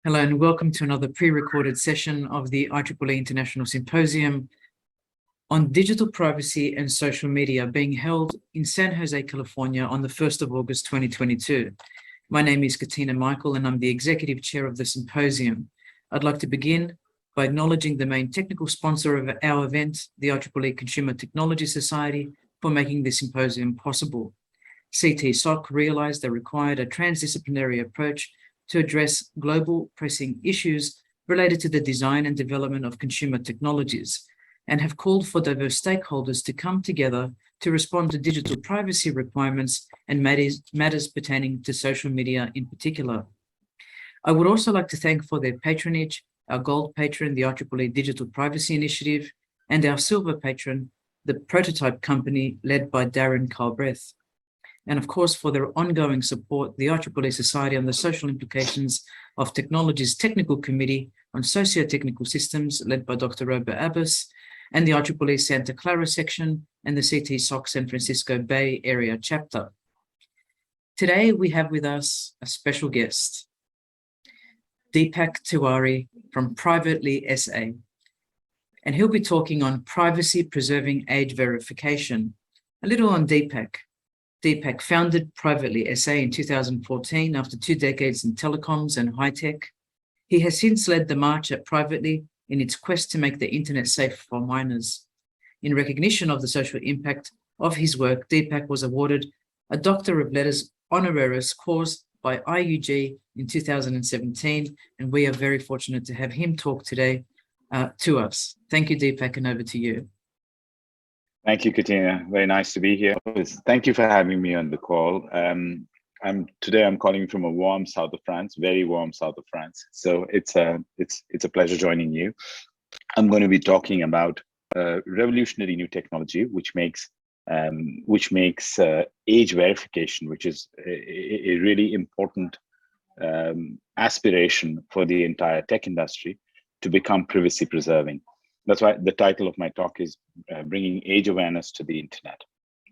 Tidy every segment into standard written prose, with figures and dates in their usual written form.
Hello and welcome to another pre-recorded session of the IEEE International Symposium on Digital Privacy and Social Media being held in San Jose, California on the 1st of August 2022. My name is Katina and I'm the Executive Chair of the Symposium. I'd like to begin by acknowledging the main technical sponsor of our event, the IEEE Consumer Technology Society, for making this symposium possible. CTSOC realized they required a transdisciplinary approach to address global pressing issues related to the design and development of consumer technologies, and have called for diverse stakeholders to come together to respond to digital privacy requirements and matters pertaining to social media in particular. I would also like to thank for their patronage our gold patron, the IEEE Digital Privacy Initiative, and our silver patron, the Prototype Company led by Darren Calbreth. And of course, for their ongoing support, the IEEE Society on the Social Implications of Technology's Technical Committee on Socio-Technical Systems, led by Dr. Robert Abbas, and the IEEE Santa Clara section, and the CTSOC San Francisco Bay Area chapter. Today, we have with us a special guest, Deepak Tewari from Privately SA, and he'll be talking on privacy-preserving age verification. A little on Deepak. Deepak founded Privately SA in 2014 after 2 decades in telecoms and high-tech. He has since led the march at Privately in its quest to make the internet safe for minors. In recognition of the social impact of his work, Deepak was awarded a Doctor of Letters Honoris course by IUG in 2017, and we are very fortunate to have him talk today to us. Thank you, Deepak, and over to you. Thank you, Katina. Very nice to be here. Thank you for having me on the call. Today I'm calling from a warm south of France, very warm south of France. So it's a pleasure joining you. I'm going to be talking about revolutionary new technology, which makes age verification, which is a really important aspiration for the entire tech industry to become privacy preserving. That's why the title of my talk is bringing age awareness to the internet.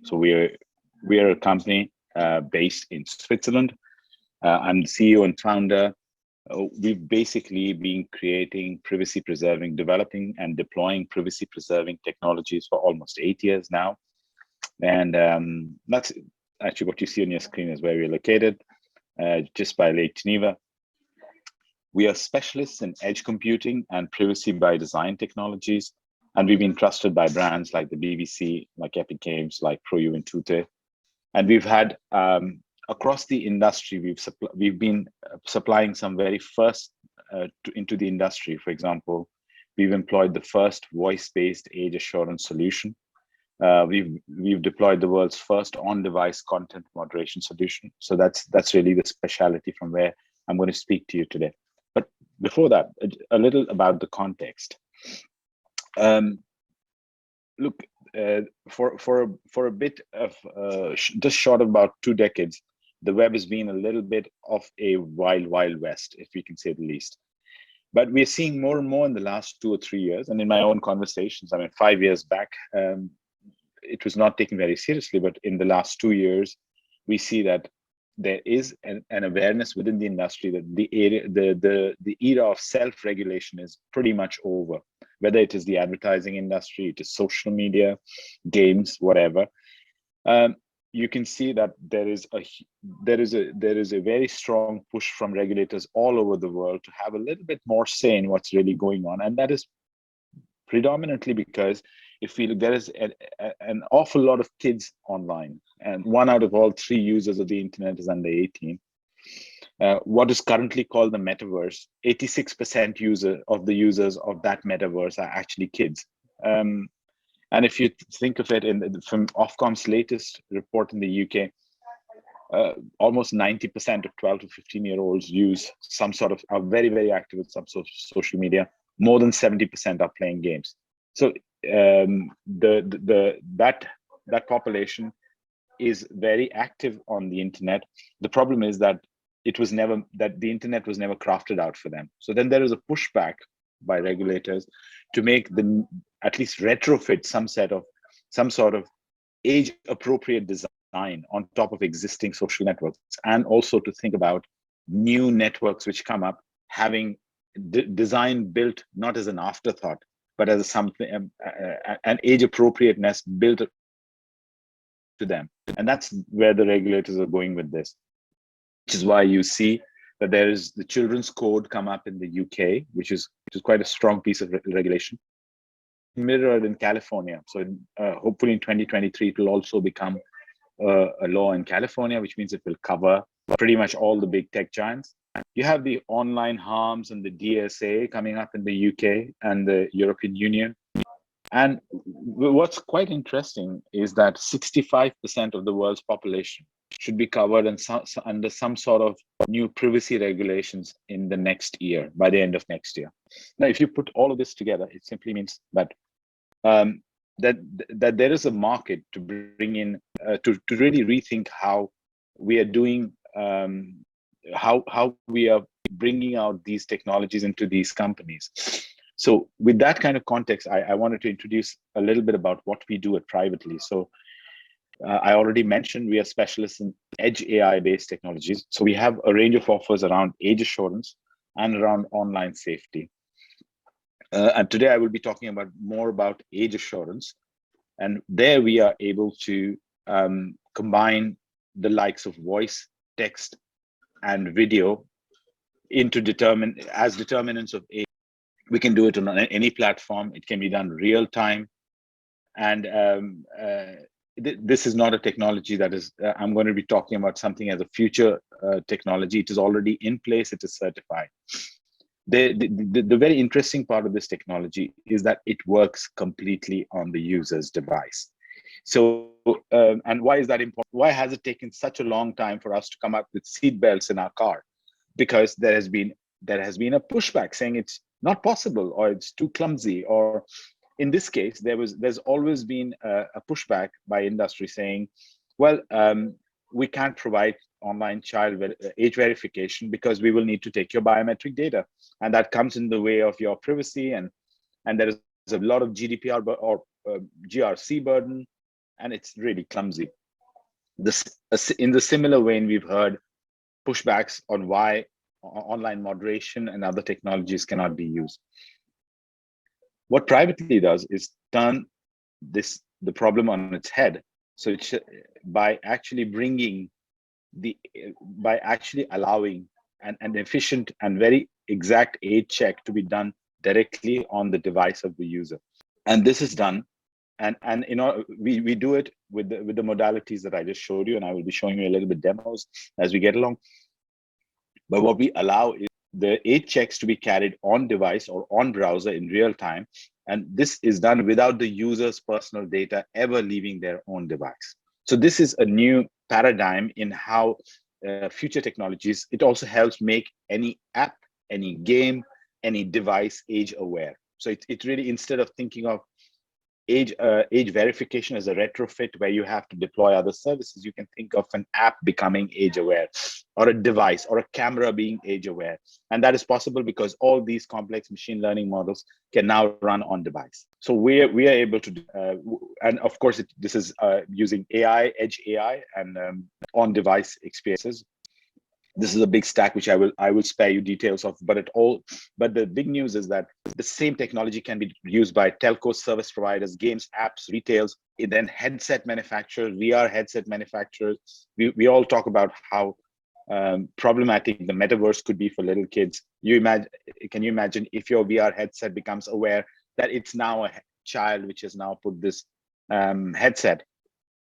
So we are a company based in Switzerland. I'm the CEO and founder. We've basically been creating privacy preserving, developing and deploying privacy preserving technologies for almost 8 years now. And that's actually what you see on your screen is where we're located, just by Lake Geneva. We are specialists in edge computing and privacy by design technologies, and we've been trusted by brands like the BBC, like Epic Games, like ProU and Tute. And we've had, across the industry, we've been supplying some very first into the industry. For example, we've employed the first voice-based age assurance solution. We've deployed the world's first on-device content moderation solution. So that's really the specialty from where I'm going to speak to you today. But before that, a little about the context. Look, for a bit of just short of about 2 decades, the web has been a little bit of a wild west, if we can say the least. But we're seeing more and more in the last 2 or 3 years, and in my own conversations, I mean, 5 years back, it was not taken very seriously, but in the last 2 years, we see that there is an awareness within the industry that the era of self-regulation is pretty much over. Whether it is the advertising industry, it is social media, games, whatever. You can see that there is a very strong push from regulators all over the world to have a little bit more say in what's really going on, and that is predominantly because if we look, there is an awful lot of kids online, and 1 out of all 3 users of the internet is under 18. What is currently called the metaverse, 86% of the users of that metaverse are actually kids. And if you think of it from Ofcom's latest report in the UK, almost 90% of 12 to 15-year-olds use some sort of, are very, very active with some sort of social media. More than 70% are playing games. So that population is very active on the internet. The problem is that the internet was never crafted out for them. So then there is a pushback by regulators to make at least retrofit some sort of age appropriate design on top of existing social networks, and also to think about new networks which come up having design built not as an afterthought, but as something, an age appropriateness built to them. And that's where the regulators are going with this, which is why you see that there is the children's code come up in the UK, which is quite a strong piece of regulation, mirrored in California. So hopefully in 2023, it will also become a law in California, which means it will cover pretty much all the big tech giants. You have the online harms and the DSA coming up in the UK and the European Union. And what's quite interesting is that 65% of the world's population should be covered under some sort of new privacy regulations in the next year, by the end of next year. Now, if you put all of this together, it simply means that that there is a market to bring in, to really rethink how we are doing, how we are bringing out these technologies into these companies. So with that kind of context, I wanted to introduce a little bit about what we do at Privately. So I already mentioned we are specialists in edge AI-based technologies. So we have a range of offers around age assurance and around online safety. And today I will be talking more about age assurance. And there we are able to combine the likes of voice, text, and video into determinants of age. We can do it on any platform. It can be done real time. And this is not a technology that is, I'm going to be talking about something as a future technology. It is already in place. It is certified. The very interesting part of this technology is that it works completely on the user's device. So, and why is that important? Why has it taken such a long time for us to come up with seat belts in our car? Because there has been a pushback saying it's not possible, or it's too clumsy, or in this case, there's always been a pushback by industry saying, well, we can't provide online child age verification because we will need to take your biometric data, and that comes in the way of your privacy, and there is a lot of GDPR or GRC burden, and it's really clumsy. In the similar vein, we've heard pushbacks on why online moderation and other technologies cannot be used. What Privately does is turn the problem on its head. So it's by actually allowing an efficient and very exact age check to be done directly on the device of the user. And this is done, and we do it with the modalities that I just showed you, and I will be showing you a little bit demos as we get along. But what we allow is the age checks to be carried on device or on browser in real time. And this is done without the user's personal data ever leaving their own device. So this is a new paradigm in how future technologies, it also helps make any app, any game, any device age aware. So it really, instead of thinking of age verification as a retrofit where you have to deploy other services, you can think of an app becoming age aware, or a device or a camera being age aware. And that is possible because all these complex machine learning models can now run on device. So we are able to, and of course, this is using AI, edge AI, and on device experiences. This is a big stack, which I will spare you details of, but the big news is that the same technology can be used by telco service providers, games, apps, retails, and then headset manufacturers, VR headset manufacturers. We all talk about how problematic the metaverse could be for little kids. Can you imagine if your VR headset becomes aware that it's now a child which has now put this headset,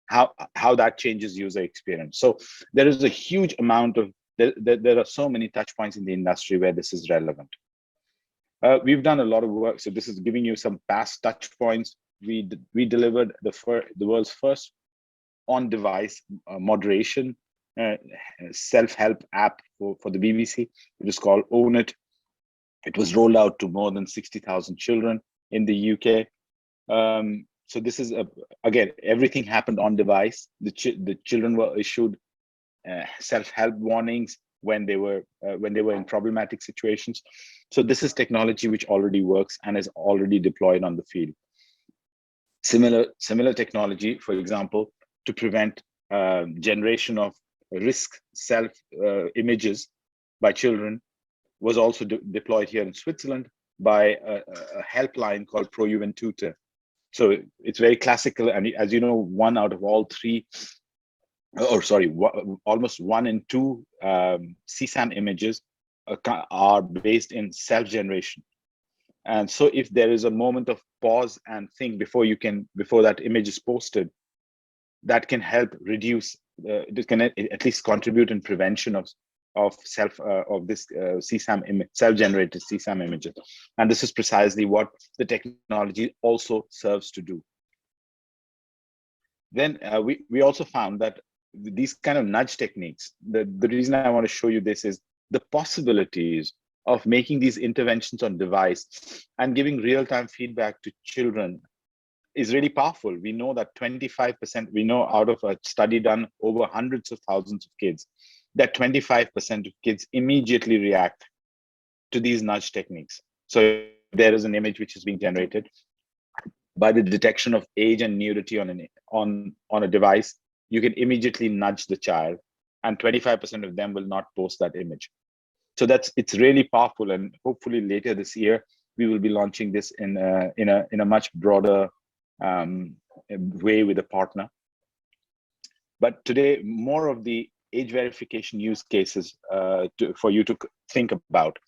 how that changes user experience. So there is a huge amount of, there are so many touch points in the industry where this is relevant. We've done a lot of work. So this is giving you some past touch points. We delivered the world's first on-device moderation self-help app for the BBC. It is called Own It. It was rolled out to more than 60,000 children in the UK. So this is, again, everything happened on device. The children were issued self-help warnings when they were in problematic situations. So this is technology which already works and is already deployed on the field. Similar technology, for example, to prevent generation of risk self images by children, was also deployed here in Switzerland by a helpline called ProUven Tutor. So it's very classical, and as you know, one out of all three, or sorry, almost 1 in 2 CSAM images are based in self-generation. And so if there is a moment of pause and think before that image is posted, that can help reduce, this can at least contribute in prevention of this CSAM image, self-generated CSAM images. And this is precisely what the technology also serves to do. Then we also found that these kind of nudge techniques, the reason I want to show you this is the possibilities of making these interventions on device and giving real-time feedback to children is really powerful. We know that 25%, we know out of a study done over hundreds of thousands of kids, that 25% of kids immediately react to these nudge techniques. So there is an image which is being generated by the detection of age and nudity on a device. You can immediately nudge the child, and 25% of them will not post that image. So it's really powerful, and hopefully later this year we will be launching this in a much broader way with a partner. But today, more of the age verification use cases for you to think about.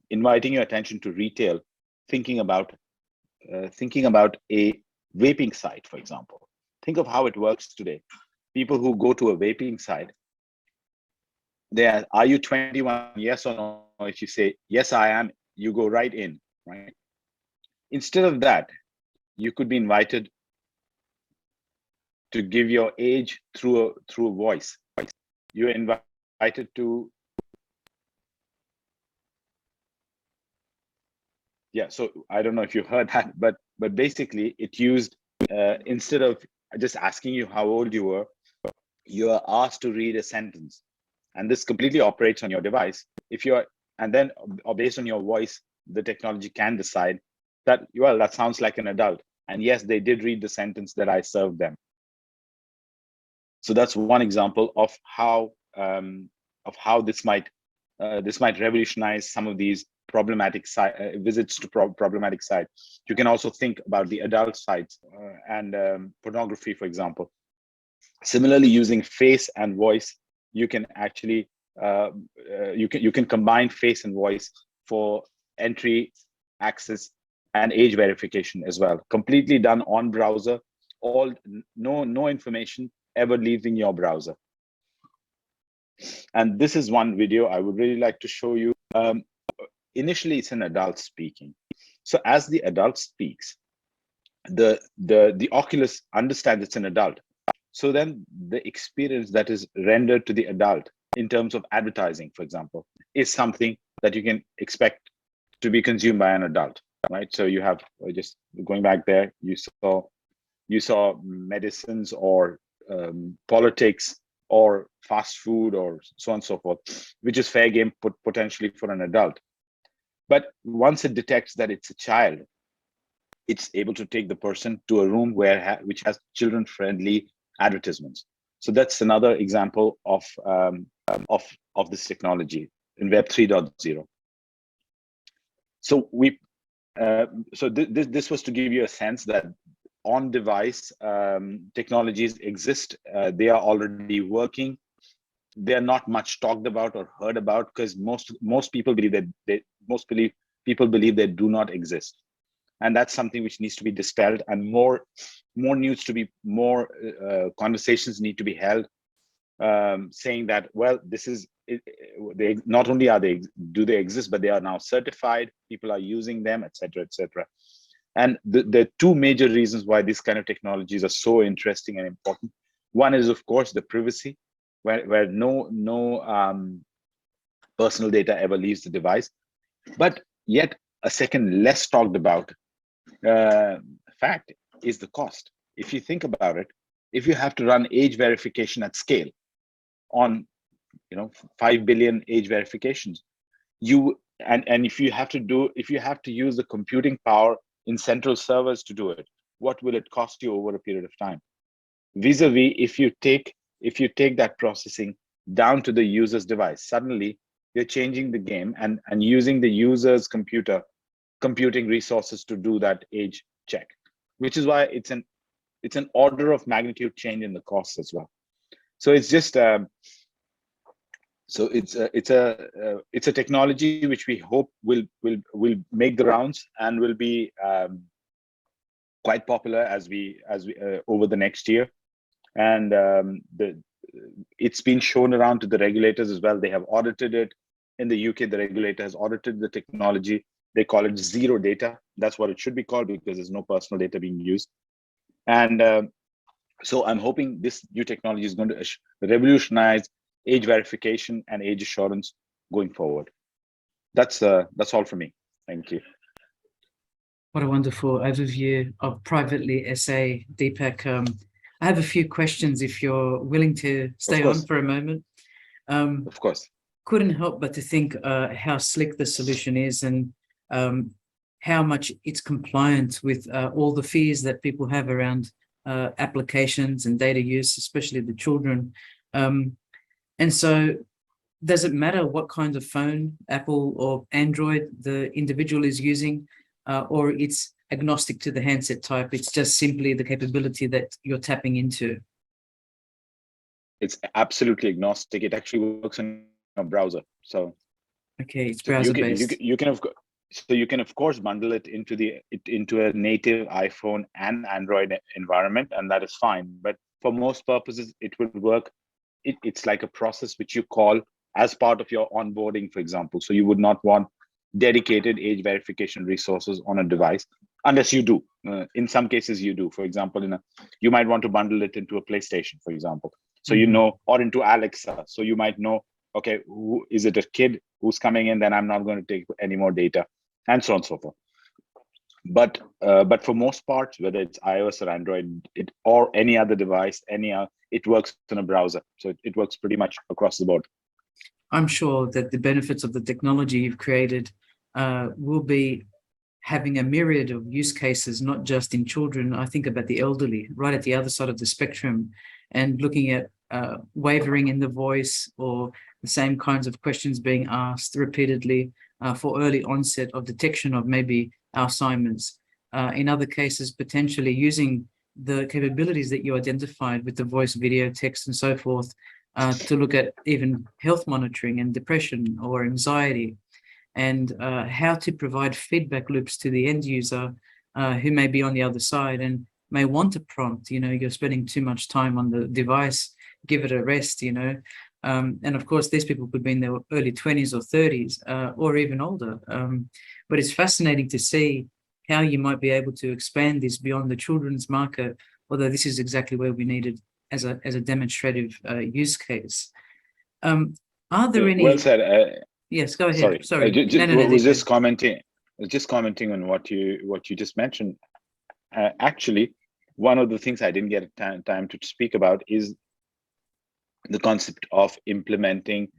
Inviting your attention to retail, thinking about a vaping site, for example. Think of how it works today. People who go to a vaping site, are you 21? Yes or no? If you say yes, I am, you go right in, right? Instead of that, you could be invited to give your age through a voice. You're invited to, yeah. So I don't know if you heard that, but basically it used instead of just asking you how old you were, you are asked to read a sentence, and this completely operates on your device. And then based on your voice, the technology can decide that, well, that sounds like an adult, and yes, they did read the sentence that I served them. So that's one example of how this might revolutionize some of these problematic visits to problematic sites. You can also think about the adult sites and pornography, for example. Similarly, using face and voice, you can actually you can combine face and voice for entry, access, and age verification as well. Completely done on browser. No information ever leaving your browser. And this is one video I would really like to show you. Initially, it's an adult speaking. So as the adult speaks, the Oculus understands it's an adult. So then the experience that is rendered to the adult in terms of advertising, for example, is something that you can expect to be consumed by an adult, right? So you have, just going back there, you saw medicines or politics or fast food or so on and so forth, which is fair game potentially for an adult. But once it detects that it's a child, it's able to take the person to a room which has children-friendly advertisements. So that's another example of this technology in Web 3.0. So this was to give you a sense that on-device technologies exist. They are already working. They are not much talked about or heard about because most people believe that people believe they do not exist, and that's something which needs to be dispelled, and more conversations need to be held, saying that, well, this is they not only do they exist, but they are now certified. People are using them, etc., etc. And the two major reasons why these kind of technologies are so interesting and important. One is, of course, the privacy, where no personal data ever leaves the device. But yet a second less talked about fact is the cost. If you think about it, if you have to run age verification at scale on 5 billion age verifications, and if you have to use the computing power in central servers to do it, what will it cost you over a period of time? Vis-a-vis, if you take that processing down to the user's device, suddenly you're changing the game and using the user's computing resources to do that age check, which is why it's an order of magnitude change in the costs as well. So it's just so it's a technology which we hope will make the rounds and will be quite popular as we over the next year. And it's been shown around to the regulators as well. They have audited it. In the UK, the regulator has audited the technology. They call it zero data. That's what it should be called, because there's no personal data being used. And so I'm hoping this new technology is going to revolutionize age verification and age assurance going forward. That's all for me. Thank you. What a wonderful overview of Privately SA, Deepak. I have a few questions if you're willing to stay on for a moment. Of course. Couldn't help but to think how slick the solution is, and how much it's compliant with all the fears that people have around applications and data use, especially the children. And so does it matter what kind of phone, Apple or Android, the individual is using, or it's agnostic to the handset type? It's just simply the capability that you're tapping into. It's absolutely agnostic. It actually works in a browser. So okay, it's browser based. You can of course bundle it into a native iPhone and Android environment, and that is fine. But for most purposes, it will work. It's like a process which you call as part of your onboarding, for example. So you would not want dedicated age verification resources on a device, unless you do. In some cases, you do. For example, you might want to bundle it into a PlayStation, for example. So you know, or into Alexa. So you might know, okay, is it a kid who's coming in? Then I'm not going to take any more data, and so on and so forth. But for most parts, whether it's iOS or Android, or any other device, it works in a browser. So it works pretty much across the board. I'm sure that the benefits of the technology you've created will be having a myriad of use cases, not just in children. I think about the elderly, right at the other side of the spectrum, and looking at wavering in the voice, or the same kinds of questions being asked repeatedly for early onset of detection of maybe Alzheimer's. In other cases, potentially using the capabilities that you identified with the voice, video, text, and so forth, to look at even health monitoring and depression or anxiety, and how to provide feedback loops to the end user who may be on the other side and may want a prompt. You're spending too much time on the device, give it a rest, and of course, these people could be in their early 20s or 30s, or even older. But it's fascinating to see how you might be able to expand this beyond the children's market, although this is exactly where we needed as a demonstrative use case. Are there any? Well said. Yes, go ahead. Sorry. Just commenting on what you just mentioned. Actually, one of the things I didn't get time to speak about is the concept of implementing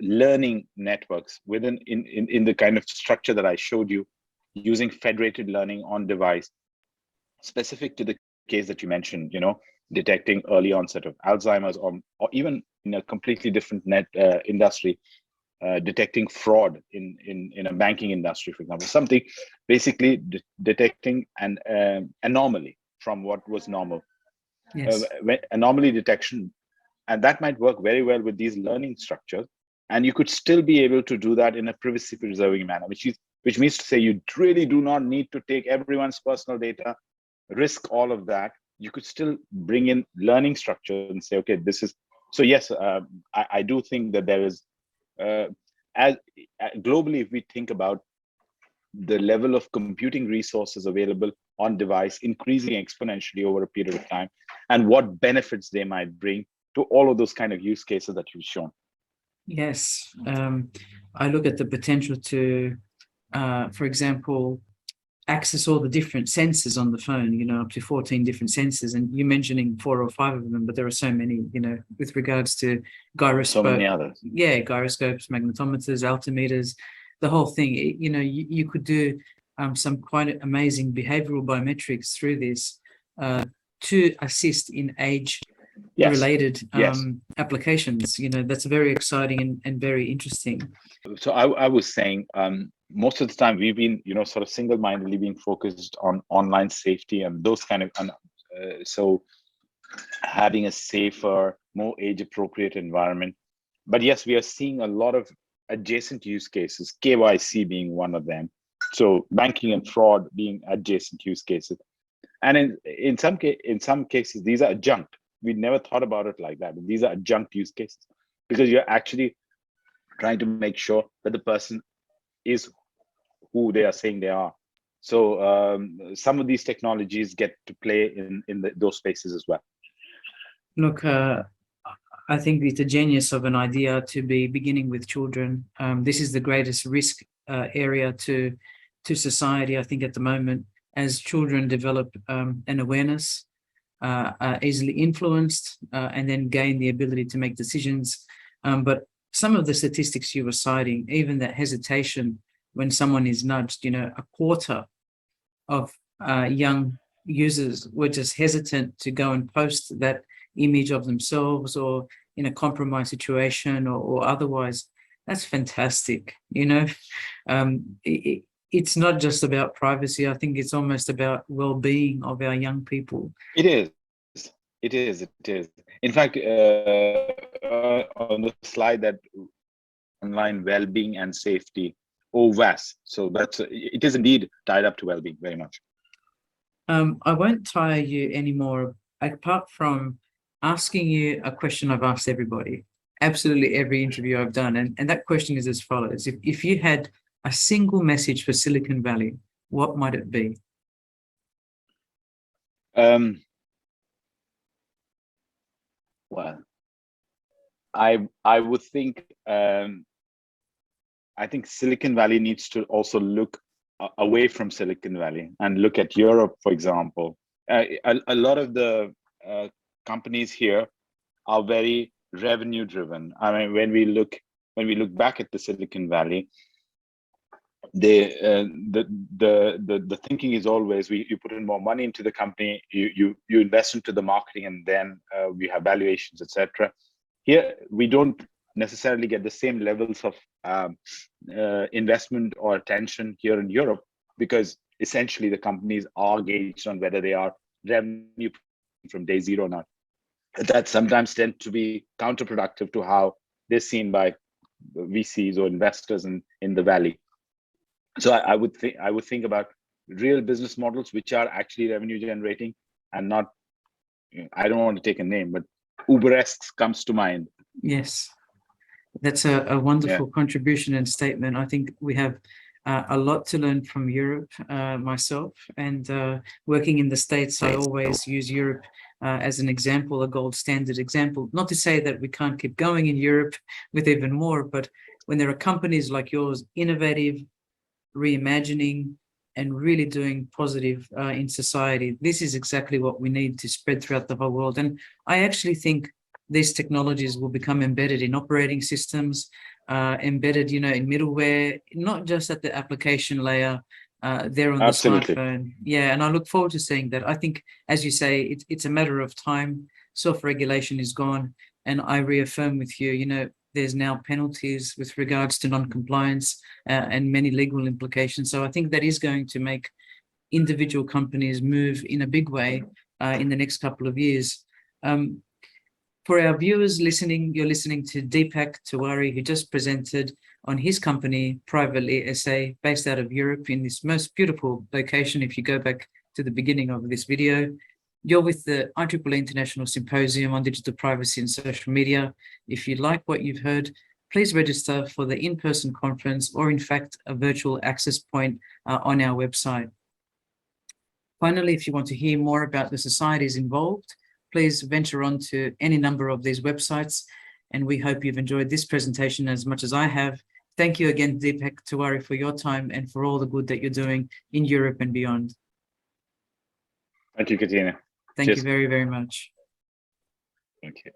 learning networks in the kind of structure that I showed you, using federated learning on device, specific to the case that you mentioned. Detecting early onset of Alzheimer's, or even in a completely different industry, detecting fraud in a banking industry, for example. Something basically detecting an anomaly from what was normal. Yes. Anomaly detection, and that might work very well with these learning structures, and you could still be able to do that in a privacy preserving manner, which means to say you really do not need to take everyone's personal data, risk all of that. You could still bring in learning structure and say, okay, this is so. Yes, I do think that there is, as globally, if we think about the level of computing resources available on device increasing exponentially over a period of time, and what benefits they might bring to all of those kind of use cases that you've shown. Yes, I look at the potential to, for example, access all the different sensors on the phone, up to 14 different sensors. And you're mentioning 4 or 5 of them, but there are so many, with regards to gyroscope. So many others. Yeah, gyroscopes, magnetometers, altimeters, the whole thing. You could do some quite amazing behavioral biometrics through this to assist in age Yes. related Yes. applications. You know, that's very exciting and very interesting. So I was saying, most of the time we've been, sort of single-mindedly being focused on online safety and those kind of, so having a safer, more age-appropriate environment. But yes, we are seeing a lot of adjacent use cases, KYC being one of them. So banking and fraud being adjacent use cases. And in some cases, these are adjunct. We never thought about it like that. But these are adjunct use cases because you're actually trying to make sure that the person is who they are saying they are. So some of these technologies get to play in those spaces as well. Look, I think it's a genius of an idea to be beginning with children. This is the greatest risk area to society, I think, at the moment, as children develop an awareness, are easily influenced, and then gain the ability to make decisions. But some of the statistics you were citing, even that hesitation when someone is nudged, a quarter of young users were just hesitant to go and post that image of themselves or in a compromised situation or otherwise. That's fantastic. It's not just about privacy. I think it's almost about well-being of our young people. It is. It is. It is. In fact, on the slide that online well-being and safety, OWAS. So it is indeed tied up to well-being very much. I won't tire you anymore, apart from asking you a question I've asked everybody, absolutely every interview I've done. And that question is as follows. If you had a single message for Silicon Valley, what might it be? Well, I would think, I think Silicon Valley needs to also look away from Silicon Valley and look at Europe, for example. A lot of the companies here are very revenue driven. I mean, when we look back at the Silicon Valley, the thinking is always you put in more money into the company, you invest into the marketing, and then we have valuations, etc. Here we don't necessarily get the same levels of investment or attention here in Europe, because essentially the companies are gauged on whether they are revenue from day zero or not. That sometimes tend to be counterproductive to how they're seen by VCs or investors in the valley. So I would think about real business models which are actually revenue generating, and not, I don't want to take a name, but Uber-esque comes to mind. Yes, that's a wonderful contribution and statement. I think we have a lot to learn from Europe, myself, and working in the States, I always use Europe as an example, a gold standard example. Not to say that we can't keep going in Europe with even more, but when there are companies like yours, innovative, reimagining, and really doing positive in society, this is exactly what we need to spread throughout the whole world. And I actually think these technologies will become embedded in operating systems, embedded, in middleware, not just at the application layer, there on the smartphone. Yeah, and I look forward to seeing that. I think, as you say, it's a matter of time. Self-regulation is gone, and I reaffirm with you, there's now penalties with regards to non-compliance and many legal implications. So I think that is going to make individual companies move in a big way in the next couple of years. For our viewers listening, you're listening to Deepak Tewari, who just presented on his company, Privately SA, based out of Europe in this most beautiful location. If you go back to the beginning of this video, you're with the IEEE International Symposium on Digital Privacy and Social Media. If you like what you've heard, please register for the in-person conference, or in fact, a virtual access point on our website. Finally, if you want to hear more about the societies involved, please venture on to any number of these websites. And we hope you've enjoyed this presentation as much as I have. Thank you again, Deepak Tewari, for your time and for all the good that you're doing in Europe and beyond. Thank you, Katina. Thank you very, very much. Thank you.